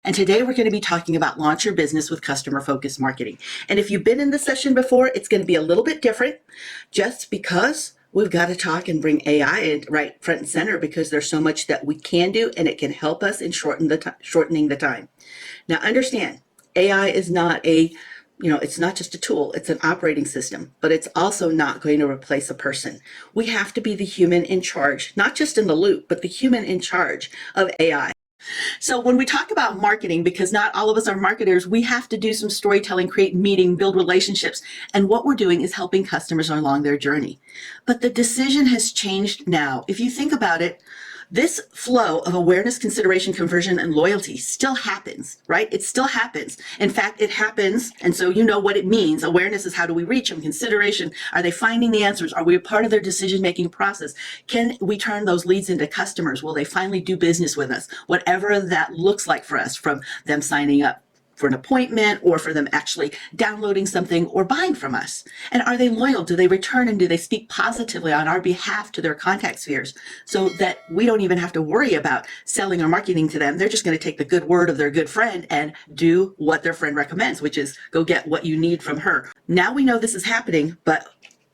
and today we're going to be talking about launch your business with customer-focused marketing. And if you've been in the session before, it's going to be a little bit different just because we've got to talk and bring AI in right front and center because there's so much that we can do and it can help us in shortening the time. Now understand, AI is not it's not just a tool, it's an operating system, but it's also not going to replace a person. We have to be the human in charge, not just in the loop, but the human in charge of AI. So when we talk about marketing, because not all of us are marketers, we have to do some storytelling, create meaning, build relationships. And what we're doing is helping customers along their journey. But the decision has changed now. If you think about it, this flow of awareness, consideration, conversion, and loyalty still happens, right? It still happens. In fact, it happens. And so you know what it means. Awareness is how do we reach them? Consideration, are they finding the answers? Are we a part of their decision-making process? Can we turn those leads into customers? Will they finally do business with us? Whatever that looks like for us, from them signing up for an appointment or for them actually downloading something or buying from us. And are they loyal? Do they return and do they speak positively on our behalf to their contact spheres so that we don't even have to worry about selling or marketing to them? They're just going to take the good word of their good friend and do what their friend recommends, which is go get what you need from her. Now we know this is happening, but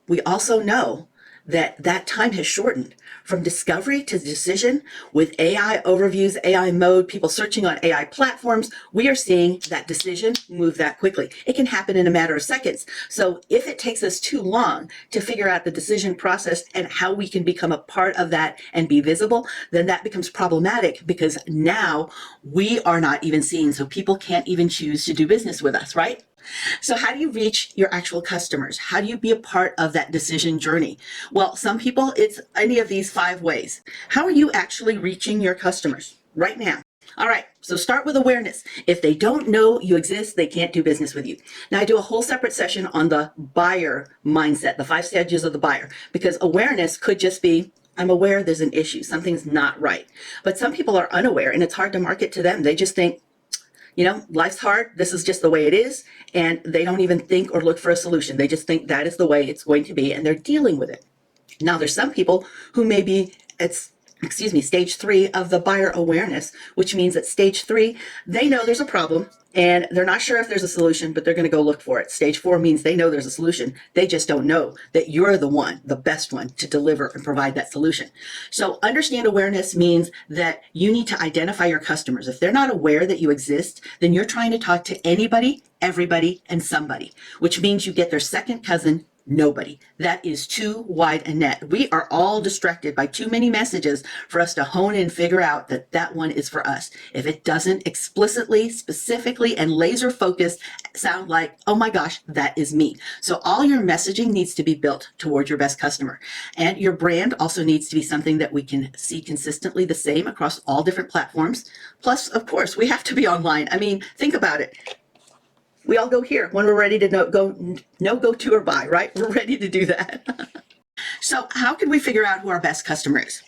we also know that time has shortened from discovery to decision. With AI overviews, AI mode, people searching on AI platforms, we are seeing that decision move that quickly. It can happen in a matter of seconds. So if it takes us too long to figure out the decision process and how we can become a part of that and be visible, then that becomes problematic because now we are not even seen. So people can't even choose to do business with us, right? So how do you reach your actual customers? How do you be a part of that decision journey? Well, some people, it's any of these 5 ways. How are you actually reaching your customers right now? All right, so start with awareness. If they don't know you exist, they can't do business with you. Now, I do a whole separate session on the buyer mindset, the 5 stages of the buyer, because awareness could just be, I'm aware there's an issue, something's not right. But some people are unaware and it's hard to market to them. They just think, life's hard. This is just the way it is. And they don't even think or look for a solution. They just think that is the way it's going to be and they're dealing with it. Now, there's some people who maybe stage 3 of the buyer awareness, which means at stage 3, they know there's a problem and they're not sure if there's a solution, but they're going to go look for it. Stage 4 means they know there's a solution. They just don't know that you're the best one to deliver and provide that solution. So understand awareness means that you need to identify your customers. If they're not aware that you exist, then you're trying to talk to anybody, everybody, and somebody, which means you get their second cousin, nobody. That is too wide a net. We are all distracted by too many messages for us to hone in and figure out that that one is for us. If it doesn't explicitly, specifically, and laser focused sound like, oh my gosh, that is me. So all your messaging needs to be built toward your best customer. And your brand also needs to be something that we can see consistently the same across all different platforms. Plus, of course, we have to be online. I mean, think about it. We all go here when we're ready to go to or buy, right? We're ready to do that. So how can we figure out who our best customer is?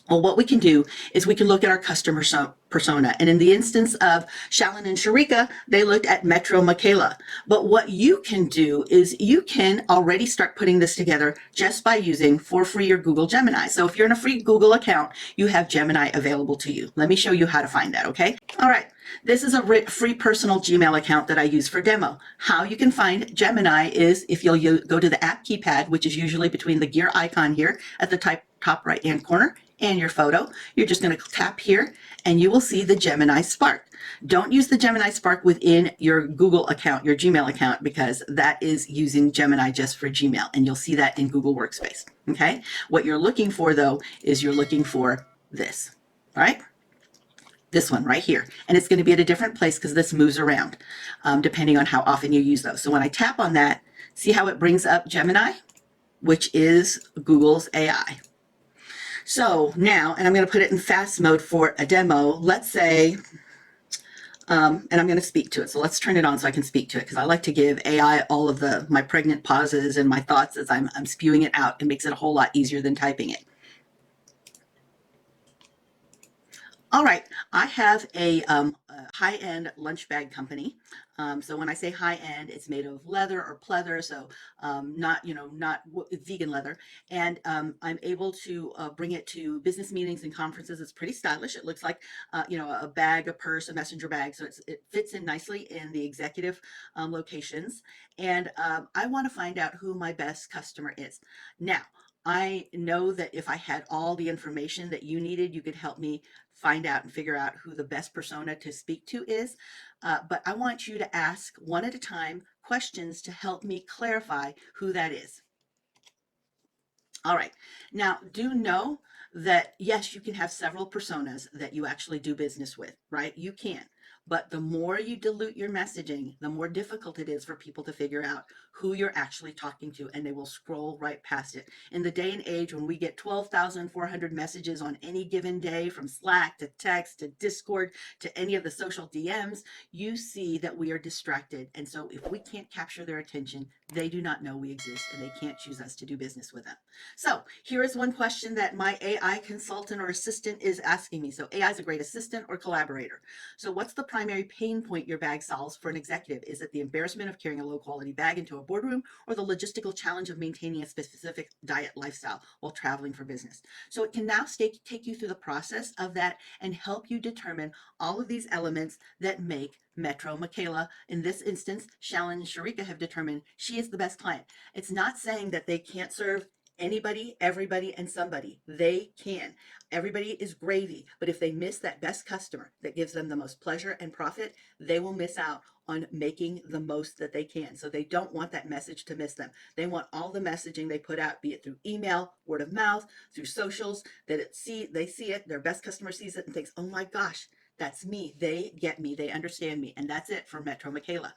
Well, what we can do is we can look at our customer persona. And in the instance of Shalyn and Sharika, they looked at Metro Michaela. But what you can do is you can already start putting this together just by using for free your Google Gemini. So if you're in a free Google account, you have Gemini available to you. Let me show you how to find that, okay? All right. This is a free personal Gmail account that I use for demo. How you can find Gemini is if you'll go to the app keypad, which is usually between the gear icon here at the top right-hand corner and your photo. You're just going to tap here and you will see the Gemini Spark. Don't use the Gemini Spark within your Google account, your Gmail account, because that is using Gemini just for Gmail, and you'll see that in Google Workspace. Okay? What you're looking for, though, is you're looking for this, all right? This one right here. And it's going to be at a different place because this moves around depending on how often you use those. So when I tap on that, see how it brings up Gemini, which is Google's AI. So now, and I'm going to put it in fast mode for a demo. Let's say, and I'm going to speak to it. So let's turn it on so I can speak to it because I like to give AI all of my pregnant pauses and my thoughts as I'm spewing it out. It makes it a whole lot easier than typing it. All right, I have a high-end lunch bag company. So when I say high-end, it's made of leather or pleather, so not not vegan leather. And I'm able to bring it to business meetings and conferences. It's pretty stylish. It looks like a bag, a purse, a messenger bag, so it fits in nicely in the executive locations. And I want to find out who my best customer is now. I know that if I had all the information that you needed, you could help me find out and figure out who the best persona to speak to is. But I want you to ask one at a time questions to help me clarify who that is. All right. Now, do know that yes, you can have several personas that you actually do business with, right? You can. But the more you dilute your messaging, the more difficult it is for people to figure out who you're actually talking to, and they will scroll right past it. In the day and age when we get 12,400 messages on any given day, from Slack to text to Discord to any of the social DMs, you see that we are distracted. And so if we can't capture their attention, they do not know we exist and they can't choose us to do business with them. So here is one question that my AI consultant or assistant is asking me. So AI is a great assistant or collaborator. So what's the primary pain point your bag solves for an executive? Is it the embarrassment of carrying a low quality bag into a boardroom or the logistical challenge of maintaining a specific diet lifestyle while traveling for business? So it can now take you through the process of that and help you determine all of these elements that make Metro Michaela, in this instance, Shalyn and Sharika have determined she is the best client. It's not saying that they can't serve anybody, everybody, and somebody. They can. Everybody is gravy, but if they miss that best customer that gives them the most pleasure and profit, they will miss out on making the most that they can. So they don't want that message to miss them. They want all the messaging they put out, be it through email, word of mouth, through socials, that they see it, their best customer sees it and thinks, oh my gosh, that's me. They get me. They understand me. And that's it for Metro Michaela.